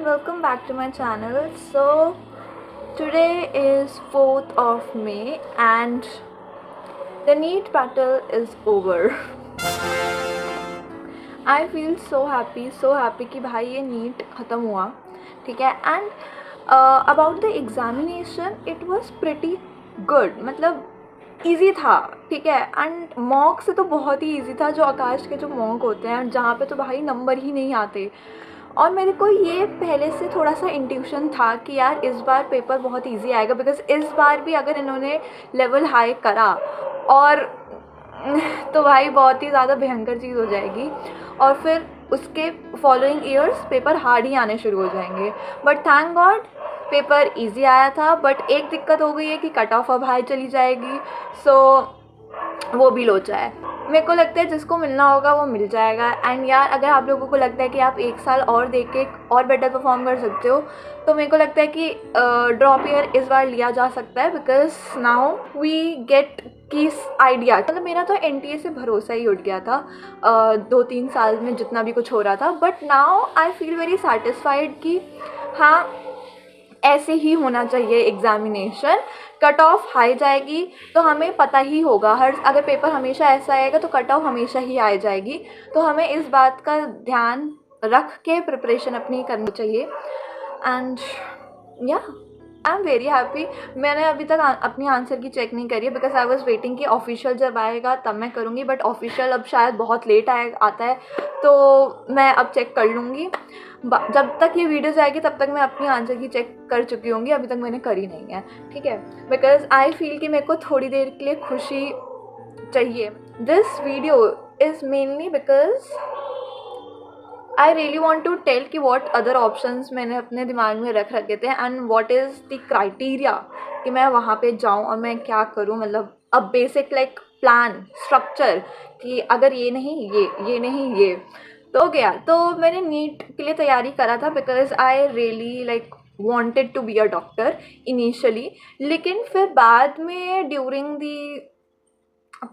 welcome back to my channel. So today is 4th of May and the NEET battle is over. I feel so happy कि भाई ये NEET ख़त्म हुआ, ठीक है. And about the examination, it was pretty good. मतलब easy था, ठीक है. एंड मॉक से तो बहुत ही ईज़ी था, जो आकाश के जो मॉक होते हैं जहाँ पे तो भाई नंबर ही नहीं आते. और मेरे को ये पहले से थोड़ा सा इंट्यूशन था कि यार इस बार पेपर बहुत इजी आएगा, बिकॉज़ इस बार भी अगर इन्होंने लेवल हाई करा और तो भाई बहुत ही ज़्यादा भयंकर चीज़ हो जाएगी और फिर उसके फॉलोइंग ईयर्स पेपर हार्ड ही आने शुरू हो जाएंगे. But thank God paper easy आया था. बट एक दिक्कत हो गई है कि कट ऑफ अब हाई चली जाएगी, सो वो भी लोचा है. मेरे को लगता है जिसको मिलना होगा वो मिल जाएगा. एंड यार अगर आप लोगों को लगता है कि आप एक साल और देख के और बेटर परफॉर्म कर सकते हो, तो मेरे को लगता है कि ड्रॉप ईयर इस बार लिया जा सकता है, बिकॉज नाउ वी गेट किस आइडिया. मतलब मेरा तो NTA से भरोसा ही उठ गया था 2-3 साल में जितना भी कुछ हो रहा था. But now I feel very satisfied कि हाँ ऐसे ही होना चाहिए एग्ज़ामिनेशन. कट ऑफ हाई जाएगी तो हमें पता ही होगा, अगर पेपर हमेशा ऐसा आएगा तो कट ऑफ हमेशा ही आ जाएगी. तो हमें इस बात का ध्यान रख के प्रिपरेशन अपनी करनी चाहिए. एंड या आई एम वेरी हैप्पी. मैंने अभी तक अपनी आंसर की चेक नहीं करी है, बिकॉज आई वॉज वेटिंग कि ऑफिशियल जब आएगा तब मैं करूँगी. बट ऑफिशियल अब शायद बहुत लेट आता है, तो मैं अब चेक कर लूँगी. जब तक ये वीडियोज़ आएगी तब तक मैं अपनी आंसर की चेक कर चुकी होंगी. अभी तक मैंने करी नहीं है, ठीक है. बिकॉज आई फील कि मेरे को थोड़ी देर के लिए खुशी चाहिए. This video is mainly because I really want to tell कि वॉट अदर ऑप्शंस मैंने अपने दिमाग में रख रखे थे and what is the criteria कि मैं वहाँ पे जाऊँ और मैं क्या करूँ. मतलब a basic like plan structure कि अगर ये नहीं ये नहीं ये तो हो गया. तो मैंने नीट के लिए तैयारी करा था, because I really like wanted to be a doctor initially. लेकिन फिर बाद में ड्यूरिंग दी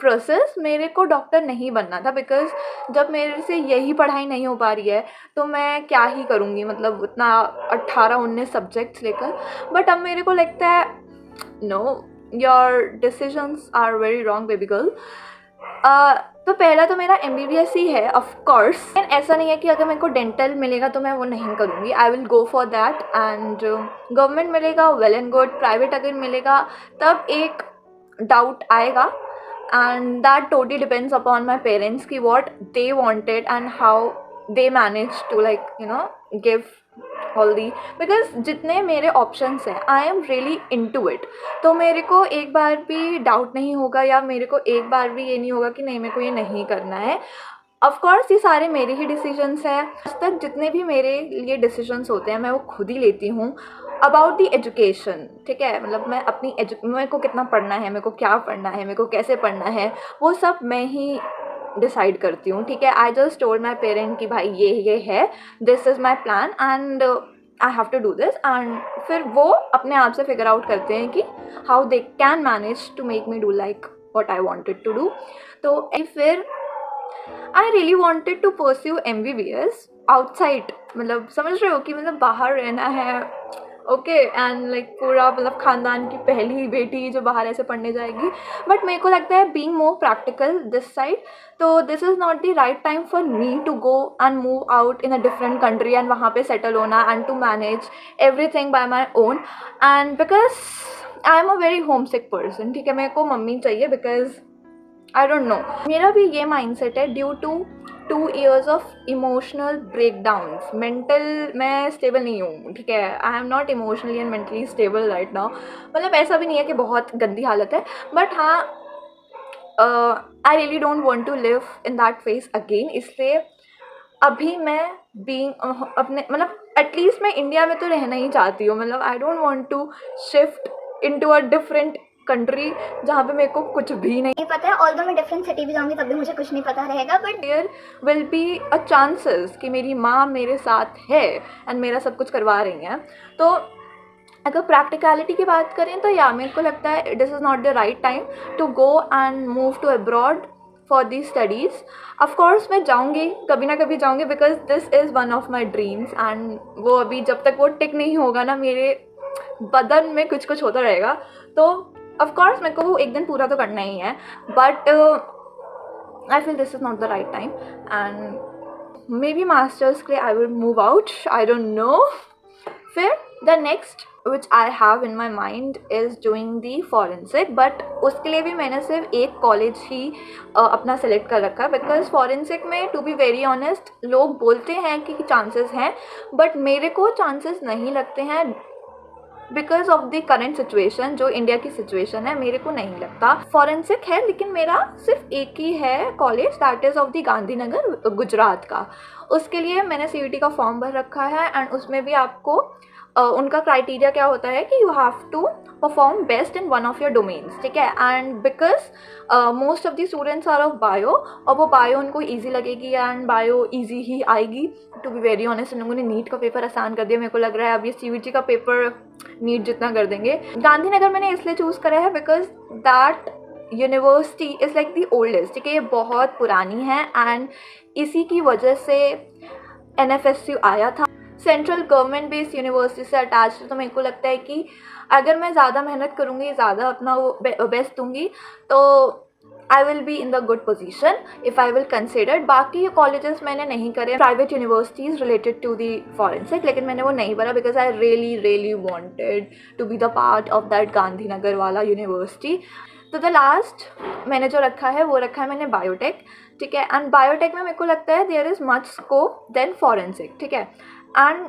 प्रोसेस मेरे को डॉक्टर नहीं बनना था, बिकॉज जब मेरे से यही पढ़ाई नहीं हो पा रही है तो मैं क्या ही करूँगी. मतलब उतना 18-19 सब्जेक्ट्स लेकर. बट अब मेरे को लगता है no, your decisions are very wrong baby girl. तो पहला तो मेरा MBBS ही है ऑफ कोर्स. ऐसा नहीं है कि अगर मेरे को डेंटल मिलेगा तो मैं वो नहीं करूँगी. आई will go for that. And government मिलेगा वेल एंड गुड. प्राइवेट अगर मिलेगा तब एक डाउट आएगा. And that totally depends upon my parents ki what they wanted and how they managed to like give all the, because जितने मेरे options हैं I am really into it. तो मेरे को एक बार भी डाउट नहीं होगा या मेरे को एक बार भी ये नहीं होगा कि नहीं मेरे को ये नहीं करना है. ऑफ कोर्स ये सारे मेरे ही डिसीजंस हैं. आज तक जितने भी मेरे लिए डिसीजंस होते हैं मैं वो खुद ही लेती हूँ. अबाउट दी एजुकेशन, ठीक है. मतलब मैं अपनी मेरे को कितना पढ़ना है, मेरे को क्या पढ़ना है, मेरे को कैसे पढ़ना है, वो सब मैं ही डिसाइड करती हूँ, ठीक है. I just told my parent कि भाई ये है, this is my plan and I have to do this. And फिर वो अपने आप से फिगर आउट करते हैं कि how they can manage to make me do like what I wanted to do. तो फिर I really wanted to pursue MBBS outside. मतलब समझ रहे हो कि मतलब बाहर रहना है, ओके. एंड लाइक पूरा मतलब ख़ानदान की पहली बेटी जो बाहर ऐसे पढ़ने जाएगी. बट मेरे को लगता है being more practical this side, तो this is not the right time for me to go and move out in a different country and वहाँ पे सेटल होना and to manage everything by my own. And because I am a very home sick person, ठीक है. मेरे को mummy चाहिए, because I don't no, मेरा भी ये माइंडसेट है due to 2 years of emotional breakdowns. Mental मैं स्टेबल नहीं हूँ, ठीक है. I am not emotionally and mentally stable right now. मतलब ऐसा भी नहीं है कि बहुत गंदी हालत है, बट हाँ I really don't want to live in that phase again. इसलिए अभी मैं बीइंग अपने मतलब एटलीस्ट मैं इंडिया में तो रहना ही चाहती हूँ. मतलब I don't want to shift into a different country जहाँ पे मेरे को कुछ भी नहीं पता है. ऑल्दो मैं डिफरेंट सिटी भी जाऊँगी तब भी मुझे कुछ नहीं पता रहेगा. But there will be a chances कि मेरी माँ मेरे साथ है एंड मेरा सब कुछ करवा रही हैं. तो अगर प्रैक्टिकलिटी की बात करें तो या मेरे को लगता है this is not the right time to go and move to abroad for the studies. Of course मैं जाऊँगी, कभी ना कभी जाऊँगी, because this is one of my dreams. And वो अभी जब तक वो टिक नहीं होगा ना, मेरे बदन में कुछ कुछ होता रहेगा. तो ऑफ कोर्स मेरे को वो एक दिन पूरा तो करना ही है, but I feel this is not the right time. And maybe masters के लिए I will move out, I don't know. फिर the next which I have in my mind is doing the forensic. But उसके लिए भी मैंने सिर्फ एक college ही अपना सेलेक्ट कर रखा है, बिकॉज फॉरेंसिक में टू बी वेरी ऑनेस्ट लोग बोलते हैं कि चांसेस हैं, बट मेरे को चांसेस नहीं लगते हैं because of the current situation. जो इंडिया की सिचुएशन है, मेरे को नहीं लगता. फॉरेंसिक है, लेकिन मेरा सिर्फ एक ही है college, that is of the Gandhinagar, Gujarat का. उसके लिए मैंने CUET का फॉर्म भर रखा है. एंड उसमें भी आपको उनका क्राइटेरिया क्या होता है कि you have to perform best in one of your domains, ठीक है. And because most of the students are of bio, और वो बायो उनको ईजी लगेगी एंड बायो ईजी ही आएगी. टू बी वेरी ऑनेस्ट, इन लोगों ने नीट का पेपर आसान कर दिया. मेरे को लग रहा है अब ये CUET का पेपर नीट जितना कर देंगे. गांधीनगर मैंने इसलिए चूज़ करा है because that university is like the oldest, ठीक है. ये बहुत पुरानी है एंड इसी की वजह से NFSU आया था, सेंट्रल गवर्नमेंट बेस्ड यूनिवर्सिटी से अटैच. तो मेरे को लगता है कि अगर मैं ज़्यादा मेहनत करूँगी, ज़्यादा अपना वो बेस्ट दूँगी, तो I will be in the good position if I will consider. बाकी कॉलेजेस मैंने नहीं करे, private universities related to the forensic, लेकिन मैंने वो नहीं भरा because I really wanted to be the part of that Gandhinagar वाला यूनिवर्सिटी. तो द लास्ट मैंने जो रखा है वो रखा है मैंने बायोटेक, ठीक है. एंड बायोटेक में मेरे को लगता है there is much scope then forensic, ठीक है. एंड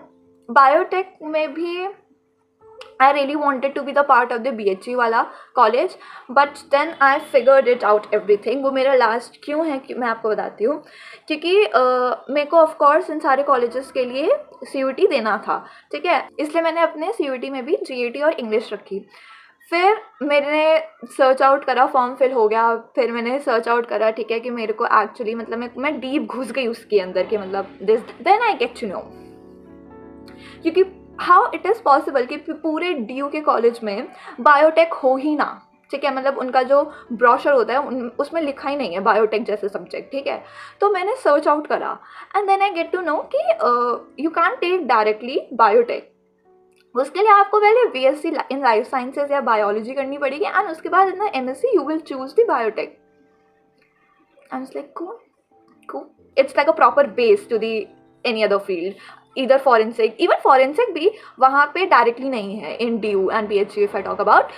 बायोटेक में भी I really wanted to be the part of the BHE वाला college, but then I figured it out everything. वो मेरा लास्ट क्यों है कि मैं आपको बताती हूँ, क्योंकि मेरे को ऑफकोर्स इन सारे कॉलेजेस के लिए CUET देना था, ठीक है. इसलिए मैंने अपने CUET में भी GAT और इंग्लिश रखी. फिर मैंने सर्च आउट करा, फॉर्म फिल हो गया. फिर मैंने सर्च आउट करा, ठीक है, कि मेरे को एक्चुअली मतलब मैं डीप घुस गई उसके अंदर कि मतलब this, then I get to know क्योंकि हाउ इट इज़ पॉसिबल कि पूरे DU के कॉलेज में बायोटेक हो ही ना, ठीक है. मतलब उनका जो ब्रोशर होता है उसमें लिखा ही नहीं है बायोटेक जैसे सब्जेक्ट, ठीक है. तो मैंने सर्च आउट करा and then I get to know कि you can take directly biotech. उसके लिए आपको पहले BSc इन लाइफ साइंसेज या बायोलॉजी करनी पड़ेगी एंड उसके बाद in the MSc you will choose the biotech. I was like cool. It's like a proper base to the any other field. Either forensic, even forensic भी वहाँ पे directly नहीं है in DU and BHU if I talk about.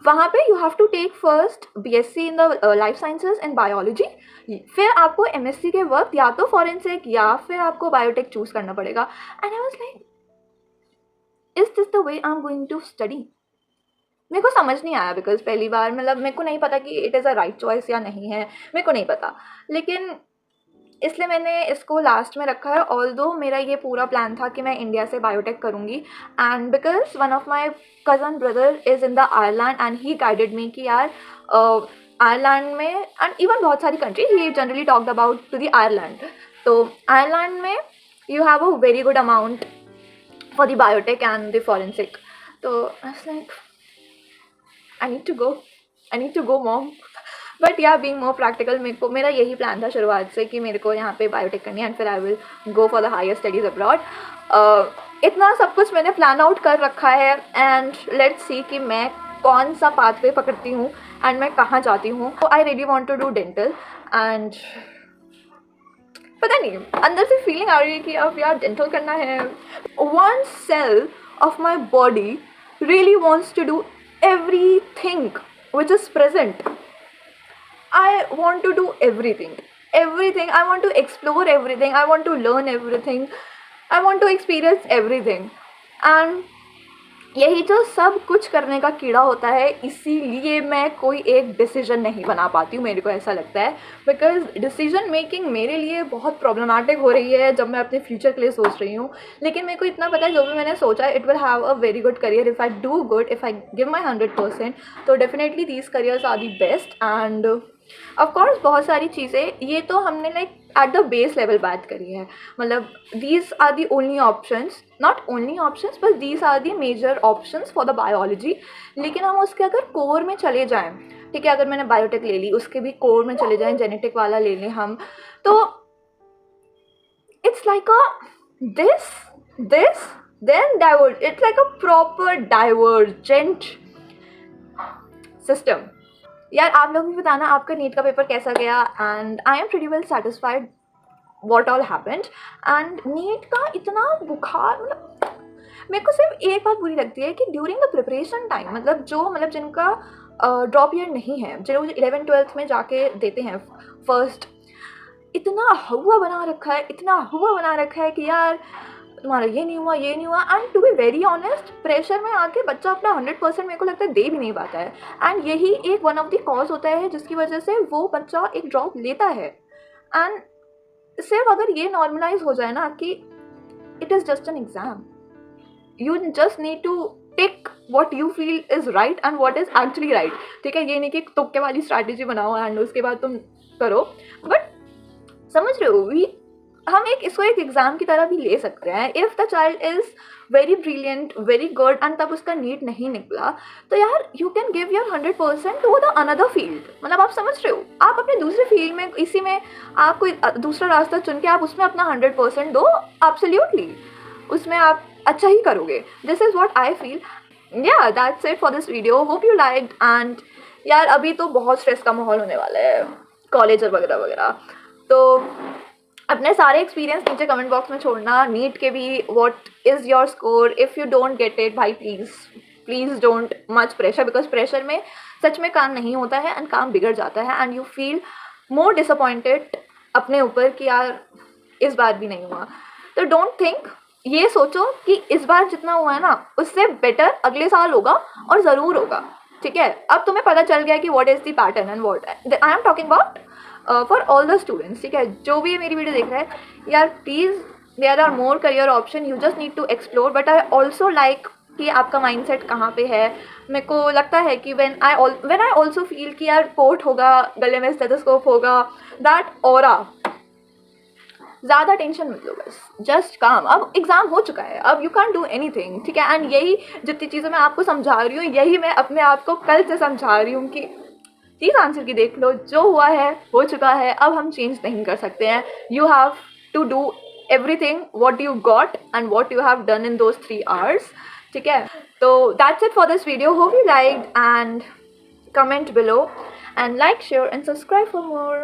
वहाँ पे you have to take first BSc in the life sciences and biology. फिर आपको MSc के वक्त या तो forensic या फिर आपको biotech choose करना पड़ेगा. And I was like, is this the way I'm going to study? मेरे को समझ नहीं आया बिकॉज पहली बार मतलब मेरे को नहीं पता कि it is a right choice या नहीं है, मेरे को नहीं पता. लेकिन इसलिए मैंने इसको लास्ट में रखा है. ऑल्दो मेरा ये पूरा प्लान था कि मैं इंडिया से बायोटेक करूँगी. And because one of my cousin brother is in the Ireland and he guided me कि यार आयरलैंड में एंड इवन बहुत सारी country, he generally talked about to the Ireland. तो आयरलैंड में you have a very good amount for the biotech and the forensic. तो I was like I need to go mom. But yeah being more practical मेरा यही plan था शुरुआत से कि मेरे को यहाँ पे बायोटेक करनी है एंड फिर I will go for the higher studies abroad. इतना सब कुछ मैंने प्लान आउट कर रखा है एंड लेट्स सी कि मैं कौन सा पाथवे पकड़ती हूँ एंड मैं कहाँ जाती हूँ. तो I really want to do dental and पता नहीं अंदर से फीलिंग आ रही है कि अब यार डेंटल करना है. One cell of my body really wants to do everything which is present. I want to do everything. I want to explore everything. I want to learn everything. I want to experience everything. And यही जो सब कुछ करने का कीड़ा होता है, इसीलिए मैं कोई एक डिसीजन नहीं बना पाती हूँ, मेरे को ऐसा लगता है. बिकॉज डिसीजन मेकिंग मेरे लिए बहुत प्रॉब्लमेटिक हो रही है जब मैं अपने फ्यूचर के लिए सोच रही हूँ. लेकिन मेरे को इतना पता है जो भी मैंने सोचा है it will have a very good career if I do good, if I give my 100%. तो definitely these careers are the best. And of course बहुत सारी चीज़ें, ये तो हमने like at the base level बात करी है. मतलब these are the only options, not only options but these are the major options for the biology. लेकिन हम उसके अगर कोर में चले जाएं ठीक है, अगर मैंने बायोटेक ले ली, उसके भी कोर में चले जाएं, जेनेटिक वाला ले लें हम, तो it's like a this then diverge, it's like a proper divergent system. यार आप लोग भी बताना आपका नीट का पेपर कैसा गया, and I am pretty well satisfied what all happened. And NEET का इतना बुखार, मतलब मेरे को सिर्फ एक बात बुरी लगती है कि ड्यूरिंग द प्रिपरेशन टाइम, मतलब जिनका ड्रॉप ईयर नहीं है, जो 11th-12th में जाके देते हैं फर्स्ट, इतना हुआ बना रखा है कि यार तुम्हारा ये नहीं हुआ. And to be very honest, pressure में आके बच्चा अपना 100% मेरे को लगता है दे भी नहीं पाता है. एंड यही एक वन ऑफ द कॉज होता है जिसकी वजह से वो बच्चा एक ड्रॉप लेता है. एंड सिर्फ अगर ये नॉर्मलाइज हो जाए ना कि it is just an exam, you just need to tick what you feel is right and what is actually right. ठीक है, ये नहीं कि तुक्के वाली स्ट्रैटेजी बनाओ एंड उसके बाद तुम करो. बट समझ रहे हो, हम इसको एक एग्ज़ाम की तरह भी ले सकते हैं. If the child is very brilliant, very good, and तब उसका नीट नहीं निकला, तो यार you can give your 100% to the another field. मतलब आप समझ रहे हो, आप अपने दूसरे फील्ड में, इसी में आप कोई दूसरा रास्ता चुन के आप उसमें अपना 100% दो. एब्सोल्युटली उसमें आप अच्छा ही करोगे. This is what I feel. Yeah that's it for this video. Hope you liked. And यार अभी तो बहुत स्ट्रेस का माहौल होने वाला है, कॉलेज वगैरह वगैरह, तो अपने सारे एक्सपीरियंस नीचे कमेंट बॉक्स में छोड़ना. नीट के भी what is your score, if you don't get it, भाई please don't much pressure, because pressure में सच में काम नहीं होता है एंड काम बिगड़ जाता है. And you feel more disappointed अपने ऊपर कि यार इस बार भी नहीं हुआ. तो डोंट थिंक, ये सोचो कि इस बार जितना हुआ है ना उससे बेटर अगले साल होगा, और ज़रूर होगा. ठीक है, अब तुम्हें पता चल गया कि what is the pattern and what I am talking about for all the students. ठीक है, जो भी मेरी वीडियो देख रहे हैं, यार please there are more career option, you just need to explore. But I also like कि आपका माइंडसेट कहाँ पे है. मेरे को लगता है कि व्हेन आई ऑल्सो फील कि यार पोर्ट होगा, गले में स्टेथोस्कोप होगा, दैट ऑरा, ज़्यादा टेंशन मत लो, बस जस्ट काम. अब एग्ज़ाम हो चुका है, अब यू कैन डू एनीथिंग. ठीक है, एंड यही जितनी चीज़ें मैं आपको समझा रही हूँ, यही मैं अपने आप को कल से समझा रही हूँ कि चीज़ आंसर की देख लो, जो हुआ है हो चुका है, अब हम चेंज नहीं कर सकते हैं. You have to do everything what you got and what you have done in those 3 hours. ठीक है, तो that's it for this video. Hope you liked, and comment below, and like, share and subscribe for more.